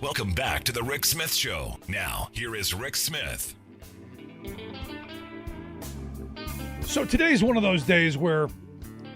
Welcome back to the Rick Smith Show. Now, here is Rick Smith. So today's one of those days where,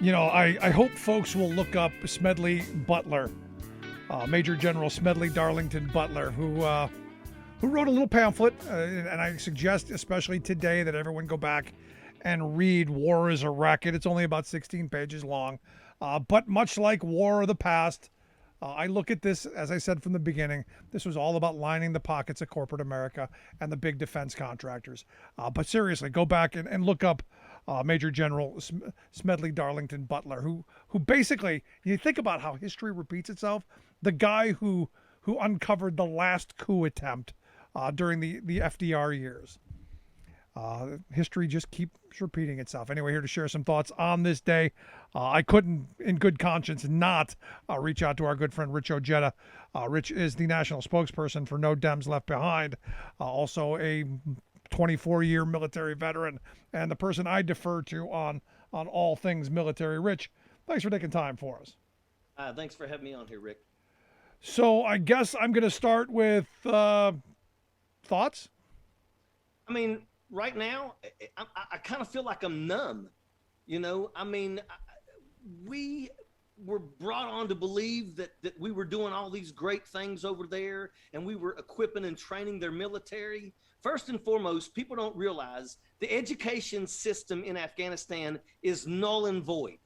I hope folks will look up Smedley Butler, Major General Smedley Darlington Butler, who wrote a little pamphlet, and I suggest especially today that everyone go back and read War is a Racket. It's only about 16 pages long, but much like War of the Past, I look at this, as I said from the beginning, this was all about lining the pockets of corporate America and the big defense contractors. But seriously, go back and look up Major General Smedley Darlington Butler, who basically, you think about how history repeats itself, the guy who uncovered the last coup attempt during the FDR years. History just keeps repeating itself. Anyway, here to share some thoughts on this day. I couldn't, in good conscience, not reach out to our good friend Rich Ojeda. Rich is the national spokesperson for No Dems Left Behind, also a 24-year military veteran, and the person I defer to on all things military. Rich, thanks for taking time for us. Thanks for having me on here, Rick. So I guess I'm going to start with thoughts. I mean, right now, I kind of feel like I'm numb. We were brought on to believe that we were doing all these great things over there, and we were equipping and training their military. First and foremost, people don't realize the education system in Afghanistan is null and void.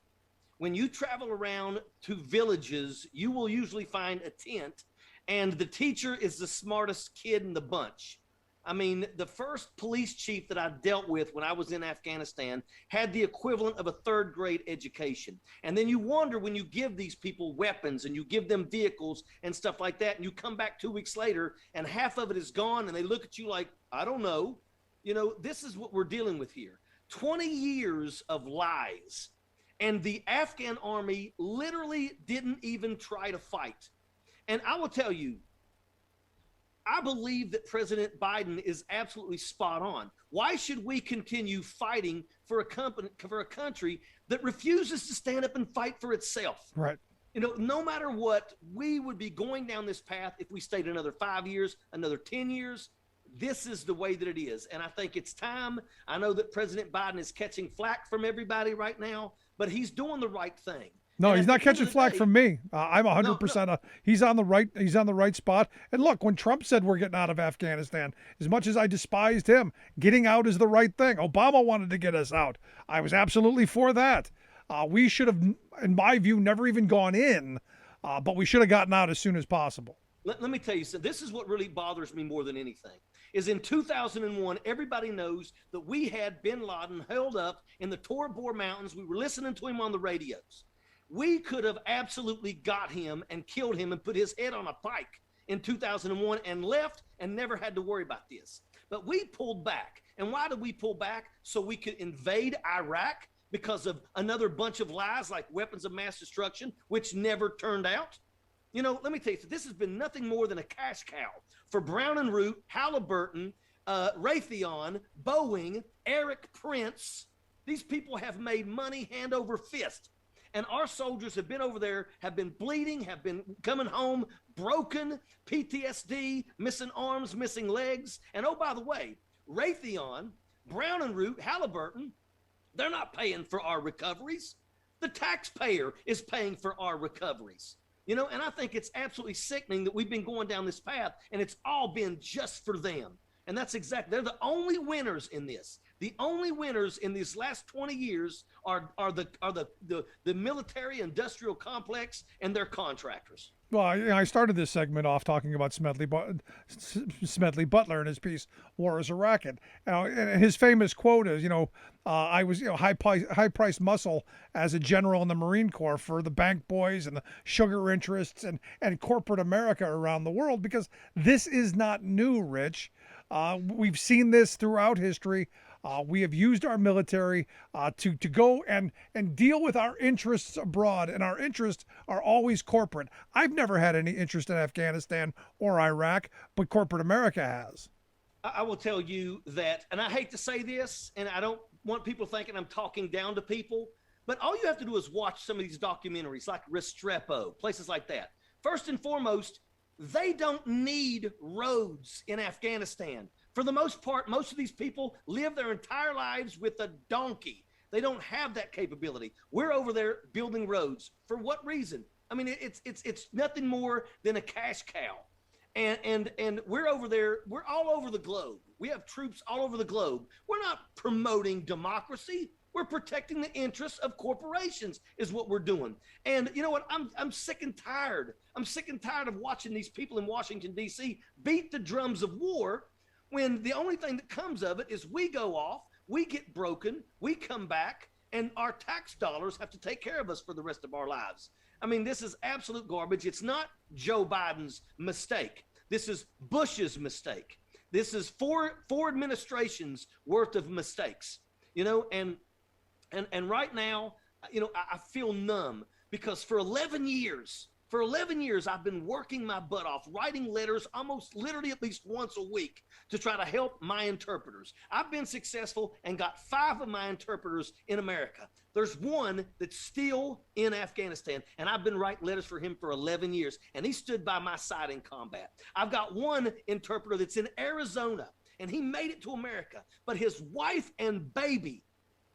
When you travel around to villages, you will usually find a tent, and the teacher is the smartest kid in the bunch. I mean, the first police chief that I dealt with when I was in Afghanistan had the equivalent of a third grade education. And then you wonder, when you give these people weapons and you give them vehicles and stuff like that, and you come back 2 weeks later and half of it is gone, and they look at you like, I don't know. This is what we're dealing with here. 20 years of lies. And the Afghan army literally didn't even try to fight. And I will tell you, I believe that President Biden is absolutely spot on. Why should we continue fighting for a country that refuses to stand up and fight for itself? Right. No matter what, we would be going down this path if we stayed another 5 years, another 10 years. This is the way that it is. And I think it's time. I know that President Biden is catching flack from everybody right now, but he's doing the right thing. No, and he's not catching flack from me. I'm 100%. No. He's on the right. He's on the right spot. And look, when Trump said we're getting out of Afghanistan, as much as I despised him, getting out is the right thing. Obama wanted to get us out. I was absolutely for that. We should have, in my view, never even gone in, but we should have gotten out as soon as possible. Let me tell you something. This is what really bothers me more than anything. Is in 2001, everybody knows that we had bin Laden held up in the Tora Bora Mountains. We were listening to him on the radios. We could have absolutely got him and killed him and put his head on a pike in 2001 and left and never had to worry about this. But we pulled back. And why did we pull back? So we could invade Iraq because of another bunch of lies like weapons of mass destruction, which never turned out. Let me tell you, this has been nothing more than a cash cow for Brown and Root, Halliburton, Raytheon, Boeing, Eric Prince. These people have made money hand over fist. And our soldiers have been over there, have been bleeding, have been coming home broken, PTSD, missing arms, missing legs. And oh, by the way, Raytheon, Brown and Root, Halliburton, they're not paying for our recoveries. The taxpayer is paying for our recoveries. And I think it's absolutely sickening that we've been going down this path and it's all been just for them. And that's exactly, they're the only winners in this. The only winners in these last 20 years are the military industrial complex and their contractors. Well, I started this segment off talking about Smedley Butler and his piece "War is a Racket." And his famous quote is, I was high-priced muscle as a general in the Marine Corps for the bank boys and the sugar interests and corporate America around the world, because this is not new, Rich. We've seen this throughout history. We have used our military to go and deal with our interests abroad, and our interests are always corporate. I've never had any interest in Afghanistan or Iraq, but corporate America has. I will tell you that, and I hate to say this, and I don't want people thinking I'm talking down to people, but all you have to do is watch some of these documentaries like Restrepo, places like that. First and foremost, They don't need roads in Afghanistan. For the most part, most of these people live their entire lives with a donkey. They don't have that capability. We're over there building roads. For what reason? I mean, it's nothing more than a cash cow. And we're over there. We're all over the globe. We have troops all over the globe. We're not promoting democracy. We're protecting the interests of corporations is what we're doing. And you know what? I'm sick and tired. I'm sick and tired of watching these people in Washington, D.C. beat the drums of war when the only thing that comes of it is we go off, we get broken, we come back, and our tax dollars have to take care of us for the rest of our lives. I mean, this is absolute garbage. It's not Joe Biden's mistake. This is Bush's mistake. This is four administrations worth of mistakes, you know, and right now, you know, I feel numb because for 11 years, I've been working my butt off, writing letters almost literally at least once a week to try to help my interpreters. I've been successful and got 5 of my interpreters in America. There's one that's still in Afghanistan, and I've been writing letters for him for 11 years, and he stood by my side in combat. I've got one interpreter that's in Arizona, and he made it to America, but his wife and baby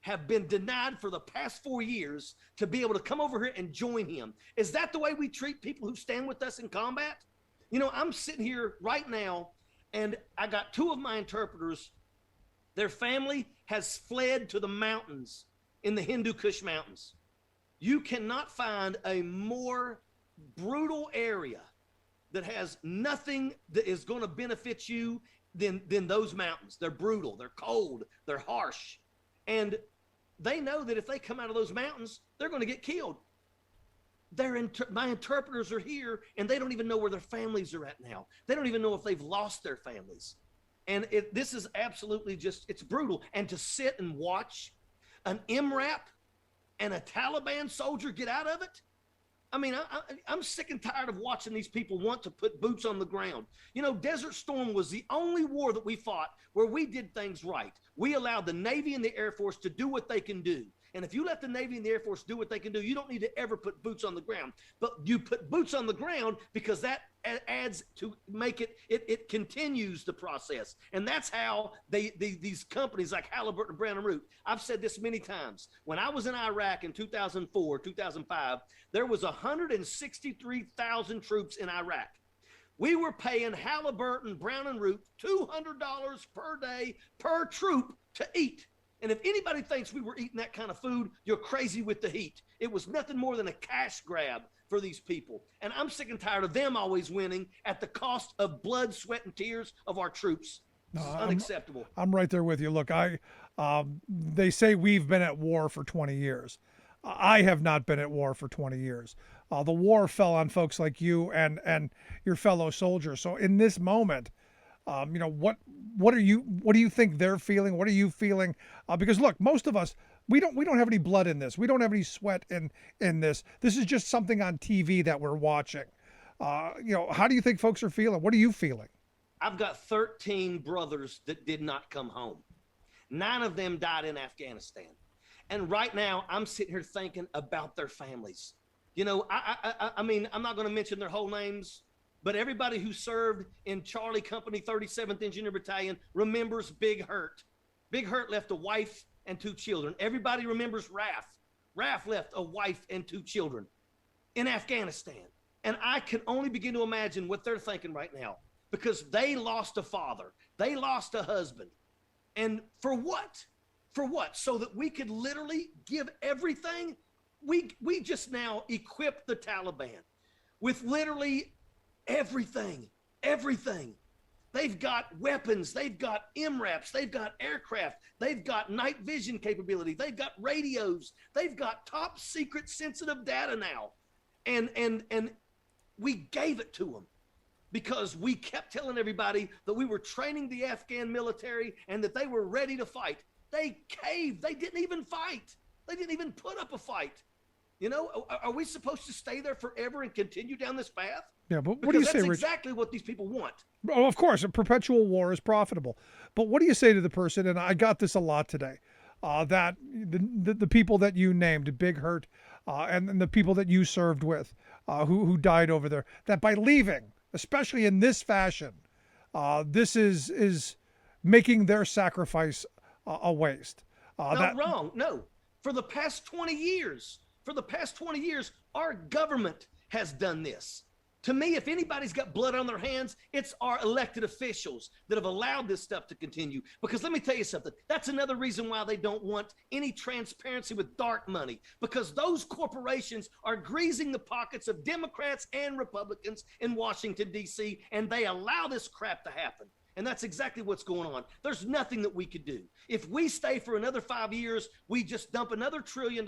have been denied for the past 4 years to be able to come over here and join him. Is that the way we treat people who stand with us in combat? You know, I'm sitting here right now, and I got 2 of my interpreters. Their family has fled to the mountains in the Hindu Kush Mountains. You cannot find a more brutal area that has nothing that is going to benefit you than those mountains. They're brutal, they're cold, they're harsh. And they know that if they come out of those mountains, they're going to get killed. My interpreters are here, and they don't even know where their families are at now. They don't even know if they've lost their families. And this is absolutely just, it's brutal. And to sit and watch an MRAP and a Taliban soldier get out of it, I mean, I'm sick and tired of watching these people want to put boots on the ground. You know, Desert Storm was the only war that we fought where we did things right. We allowed the Navy and the Air Force to do what they can do. And if you let the Navy and the Air Force do what they can do, you don't need to ever put boots on the ground. But you put boots on the ground because that adds to make it continues the process. And that's how these companies like Halliburton and Brown and Root, I've said this many times. When I was in Iraq in 2004, 2005, there was 163,000 troops in Iraq. We were paying Halliburton, Brown and Root $200 per day per troop to eat. And if anybody thinks we were eating that kind of food, you're crazy with the heat. It was nothing more than a cash grab for these people. And I'm sick and tired of them always winning at the cost of blood, sweat, and tears of our troops. This is unacceptable. I'm right there with you. Look, they say we've been at war for 20 years. I have not been at war for 20 years. The war fell on folks like you and your fellow soldiers. So in this moment, you know, what do you think they're feeling? What are you feeling? Because look, most of us, we don't have any blood in this. We don't have any sweat in this. This is just something on TV that we're watching. You know, how do you think folks are feeling? What are you feeling? I've got 13 brothers that did not come home. 9 of them died in Afghanistan. And right now I'm sitting here thinking about their families. You know, I mean, I'm not going to mention their whole names, but everybody who served in Charlie Company 37th Engineer Battalion remembers Big Hurt. Big Hurt left a wife and 2 children. Everybody remembers Raf. Raf left a wife and 2 children in Afghanistan. And I can only begin to imagine what they're thinking right now because they lost a father. They lost a husband. And for what? For what? So that we could literally give everything? We just now equipped the Taliban with literally everything. They've got weapons, they've got MRAPs, they've got aircraft, they've got night vision capability, they've got radios, they've got top secret sensitive data now. And we gave it to them because we kept telling everybody that we were training the Afghan military and that they were ready to fight. They caved. They didn't even fight. They didn't even put up a fight. You know, are we supposed to stay there forever and continue down this path? Yeah, but what do you say, Rich? That's exactly what these people want. Oh, of course, a perpetual war is profitable. But what do you say to the person, and I got this a lot today, that the people that you named, Big Hurt, and the people that you served with, who died over there, that by leaving, especially in this fashion, this is making their sacrifice a waste. Wrong. No. For the past 20 years, our government has done this. To me, if anybody's got blood on their hands, it's our elected officials that have allowed this stuff to continue. Because let me tell you something, that's another reason why they don't want any transparency with dark money, because those corporations are greasing the pockets of Democrats and Republicans in Washington, D.C., and they allow this crap to happen. And that's exactly what's going on. There's nothing that we could do. If we stay for another 5 years, we just dump another $1 trillion,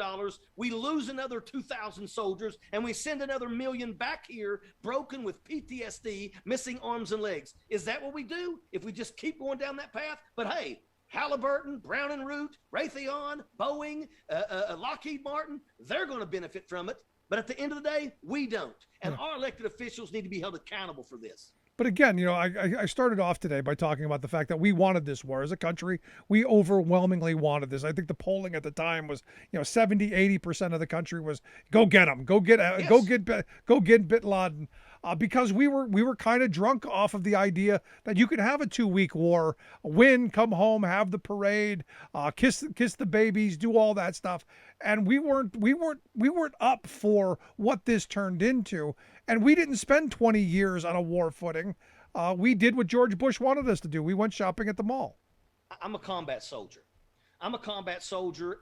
we lose another 2,000 soldiers, and we send another million back here broken with PTSD, missing arms and legs. Is that what we do if we just keep going down that path? But hey, Halliburton, Brown and Root, Raytheon, Boeing, Lockheed Martin, they're going to benefit from it. But at the end of the day, we don't. And our elected officials need to be held accountable for this. But again, I started off today by talking about the fact that we wanted this war as a country. We overwhelmingly wanted this. I think the polling at the time was, 70, 80% of the country was go get him, go get Bin Laden, because we were kind of drunk off of the idea that you could have a 2-week war, win, come home, have the parade, kiss the babies, do all that stuff, and we weren't up for what this turned into. And we didn't spend 20 years on a war footing. We did what George Bush wanted us to do. We went shopping at the mall. I'm a combat soldier,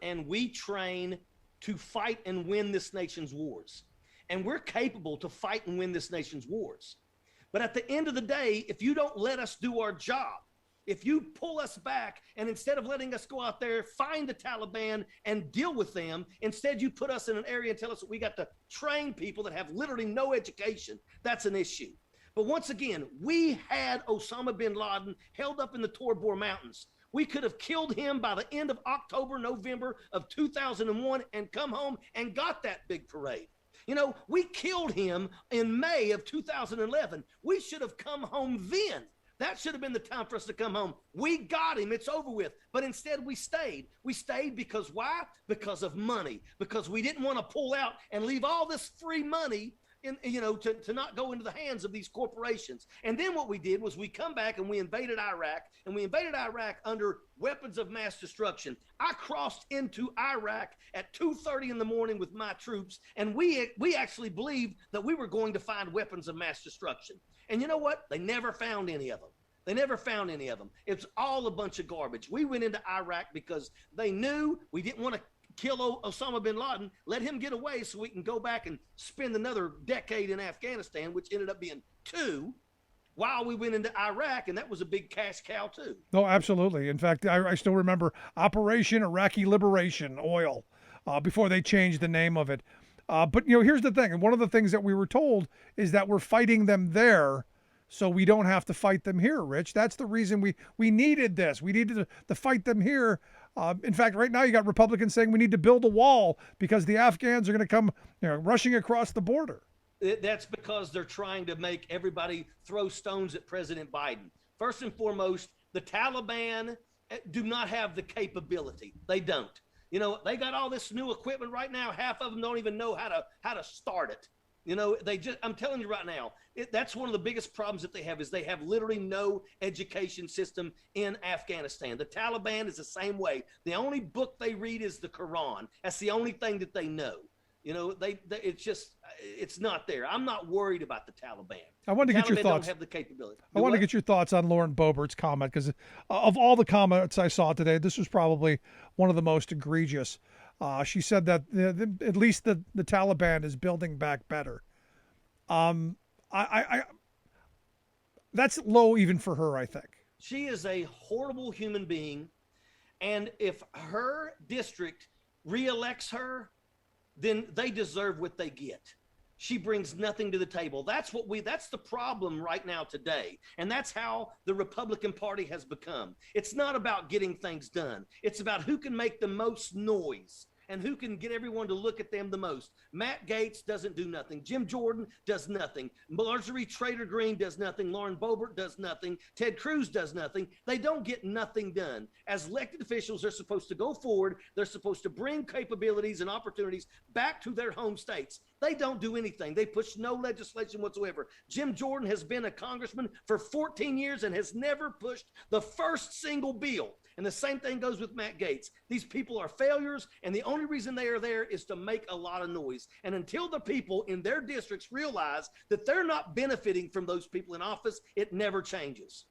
and we train to fight and win this nation's wars. And we're capable to fight and win this nation's wars. But at the end of the day, if you don't let us do our job, if you pull us back and instead of letting us go out there, find the Taliban and deal with them, instead you put us in an area and tell us that we got to train people that have literally no education, that's an issue. But once again, we had Osama bin Laden held up in the Tor Bor Mountains. We could have killed him by the end of October, November of 2001 and come home and got that big parade. We killed him in May of 2011. We should have come home then. That should have been the time for us to come home. We got him. It's over with. But instead, we stayed. We stayed because why? Because of money. Because we didn't want to pull out and leave all this free money to not go into the hands of these corporations. And then what we did was we come back and we invaded Iraq, and we invaded Iraq under weapons of mass destruction. I crossed into Iraq at 2:30 in the morning with my troops, and we actually believed that we were going to find weapons of mass destruction. And you know what? They never found any of them. It's all a bunch of garbage. We went into Iraq because they knew we didn't want to kill Osama bin Laden, let him get away so we can go back and spend another decade in Afghanistan, which ended up being 2, while we went into Iraq, and that was a big cash cow too. No, absolutely. In fact, I still remember Operation Iraqi Liberation Oil before they changed the name of it. But here's the thing, and one of the things that we were told is that we're fighting them there so we don't have to fight them here, Rich. That's the reason we needed this. We needed to fight them here. In fact, right now you got Republicans saying we need to build a wall because the Afghans are going to come rushing across the border. That's because they're trying to make everybody throw stones at President Biden. First and foremost, the Taliban do not have the capability. They don't. They got all this new equipment right now. Half of them don't even know how to start it. I'm telling you right now, that's one of the biggest problems that they have is they have literally no education system in Afghanistan. The Taliban is the same way. The only book they read is the Quran. That's the only thing that they know. It's not there. I'm not worried about the Taliban. I wanted to get your thoughts. Don't have the capability. I want to get your thoughts on Lauren Boberts' comment, because of all the comments I saw today, this was probably one of the most egregious. She said that at least the Taliban is building back better. That's low even for her, I think. She is a horrible human being, and if her district reelects her, then they deserve what they get. She brings nothing to the table. That's the problem right now today. And that's how the Republican Party has become. It's not about getting things done. It's about who can make the most noise. and who can get everyone to look at them the most. Matt Gaetz doesn't do nothing. Jim Jordan does nothing. Marjorie Trader Green does nothing. Lauren Boebert does nothing. Ted Cruz does nothing. They don't get nothing done. As elected officials, they're supposed to go forward. They're supposed to bring capabilities and opportunities back to their home states. They don't do anything. They push no legislation whatsoever. Jim Jordan has been a congressman for 14 years and has never pushed the first single bill. And the same thing goes with Matt Gaetz. These people are failures, and the only reason they are there is to make a lot of noise. And until the people in their districts realize that they're not benefiting from those people in office, it never changes.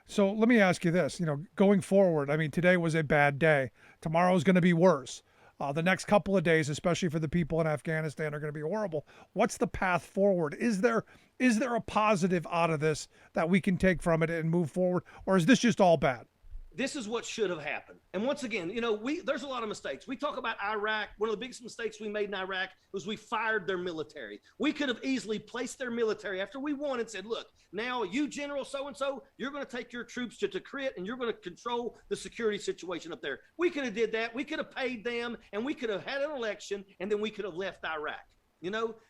So let me ask you this, going forward, I mean, today was a bad day. Tomorrow's going to be worse. The next couple of days, especially for the people in Afghanistan, are going to be horrible. What's the path forward? Is there a positive out of this that we can take from it and move forward? Or is this just all bad? This is what should have happened. And once again, there's a lot of mistakes. We talk about Iraq. One of the biggest mistakes we made in Iraq was we fired their military. We could have easily placed their military after we won and said, look, now you General so-and-so, you're going to take your troops to Tikrit and you're going to control the security situation up there. We could have did that. We could have paid them and we could have had an election and then we could have left Iraq.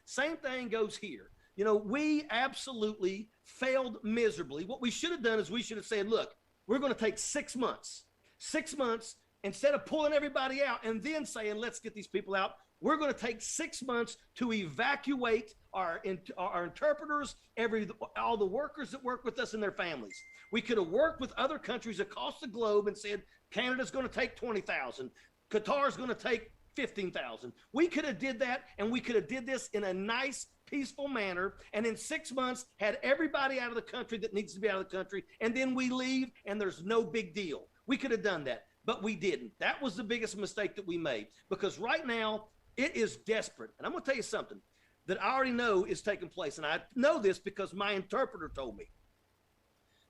Same thing goes here. We absolutely failed miserably. What we should have done is we should have said, look, we're going to take 6 months. 6 months, instead of pulling everybody out and then saying, let's get these people out, we're going to take 6 months to evacuate our interpreters, all the workers that work with us and their families. We could have worked with other countries across the globe and said, Canada's going to take 20,000. Qatar's going to take 15,000. We could have did that, and we could have did this in a nice, peaceful manner, and in 6 months had everybody out of the country that needs to be out of the country, and then we leave and there's no big deal. We could have done that, but we didn't. That was the biggest mistake that we made, because right now it is desperate. And I'm going to tell you something that I already know is taking place, and I know this because my interpreter told me.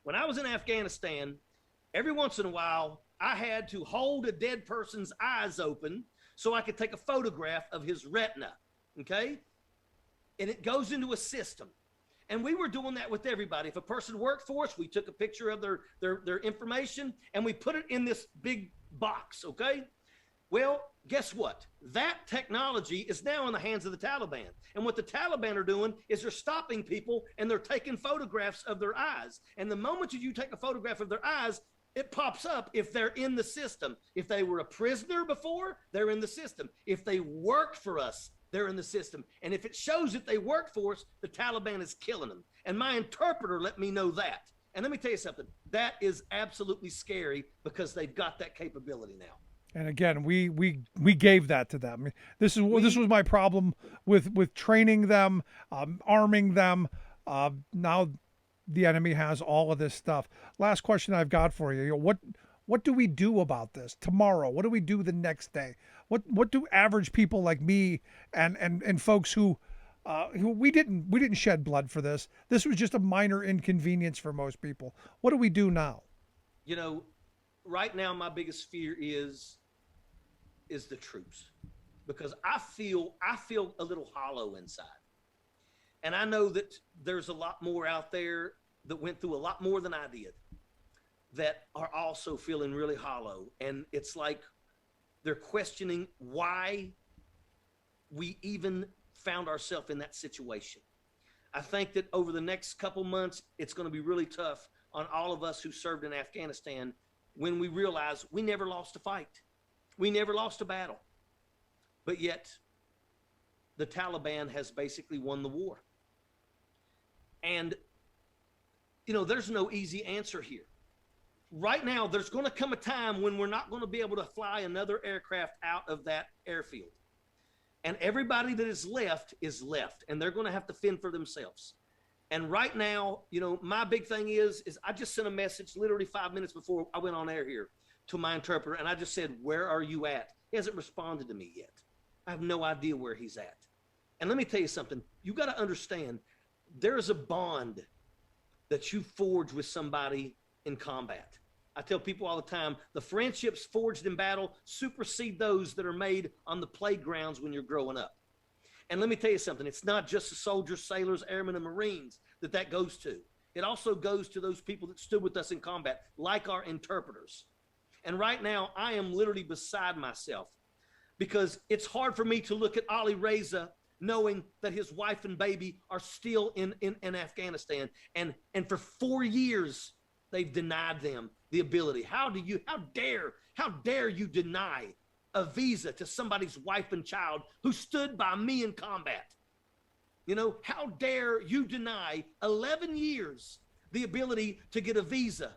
When I was in Afghanistan, every once in a while I had to hold a dead person's eyes open so I could take a photograph of his retina, okay? And it goes into a system. And we were doing that with everybody. If a person worked for us, we took a picture of their information and we put it in this big box, okay? Well, guess what? That technology is now in the hands of the Taliban. And what the Taliban are doing is they're stopping people and they're taking photographs of their eyes. And the moment you take a photograph of their eyes, it pops up if they're in the system. If they were a prisoner before, they're in the system. If they worked for us, they're in the system. And if it shows that they work for us, the Taliban is killing them. And my interpreter let me know that. And let me tell you something. That is absolutely scary because they've got that capability now. And again, we gave that to them. This was my problem with training them, arming them. Now the enemy has all of this stuff. Last question I've got for you. What do we do about this tomorrow? What do we do the next day? What do average people like me and folks who we didn't shed blood for this. This was just a minor inconvenience for most people. What do we do now? Right now my biggest fear is the troops, because I feel a little hollow inside. And I know that there's a lot more out there that went through a lot more than I did that are also feeling really hollow. And it's like they're questioning why we even found ourselves in that situation. I think that over the next couple months, it's going to be really tough on all of us who served in Afghanistan when we realize we never lost a fight. We never lost a battle. But yet, the Taliban has basically won the war. And, there's no easy answer here. Right now, there's going to come a time when we're not going to be able to fly another aircraft out of that airfield. And everybody that is left, and they're going to have to fend for themselves. And right now, my big thing is I just sent a message literally 5 minutes before I went on air here to my interpreter, and I just said, where are you at? He hasn't responded to me yet. I have no idea where he's at. And let me tell you something. You got to understand, there is a bond that you forge with somebody in combat. I tell people all the time, the friendships forged in battle supersede those that are made on the playgrounds when you're growing up. And let me tell you something. It's not just the soldiers, sailors, airmen, and Marines that goes to. It also goes to those people that stood with us in combat, like our interpreters. And right now, I am literally beside myself. because it's hard for me to look at Ali Reza knowing that his wife and baby are still in Afghanistan. And for 4 years, they've denied them the ability. How dare you deny a visa to somebody's wife and child who stood by me in combat? You know, how dare you deny 11 years the ability to get a visa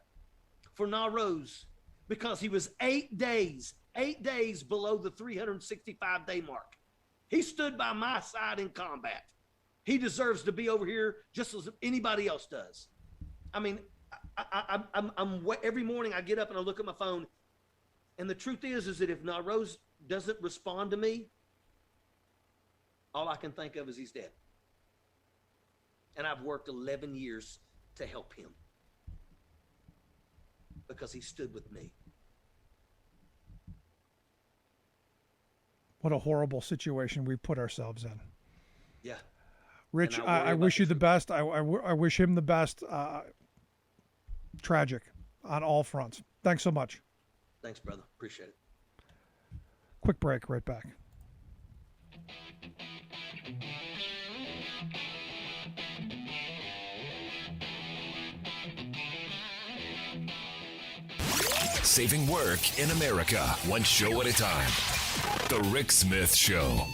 for Nowroz because he was 8 days below the 365-day mark. He stood by my side in combat. He deserves to be over here just as anybody else does. I mean, I'm every morning I get up and I look at my phone, and the truth is that if Nowroz doesn't respond to me, all I can think of is he's dead. And I've worked 11 years to help him because he stood with me. What a horrible situation we put ourselves in. Yeah. Rich, I wish you the best. I wish him the best. Tragic on all fronts. Thanks so much. Thanks, brother. Appreciate it. Quick break, right back. Saving work in America, one show at a time. The Rick Smith Show.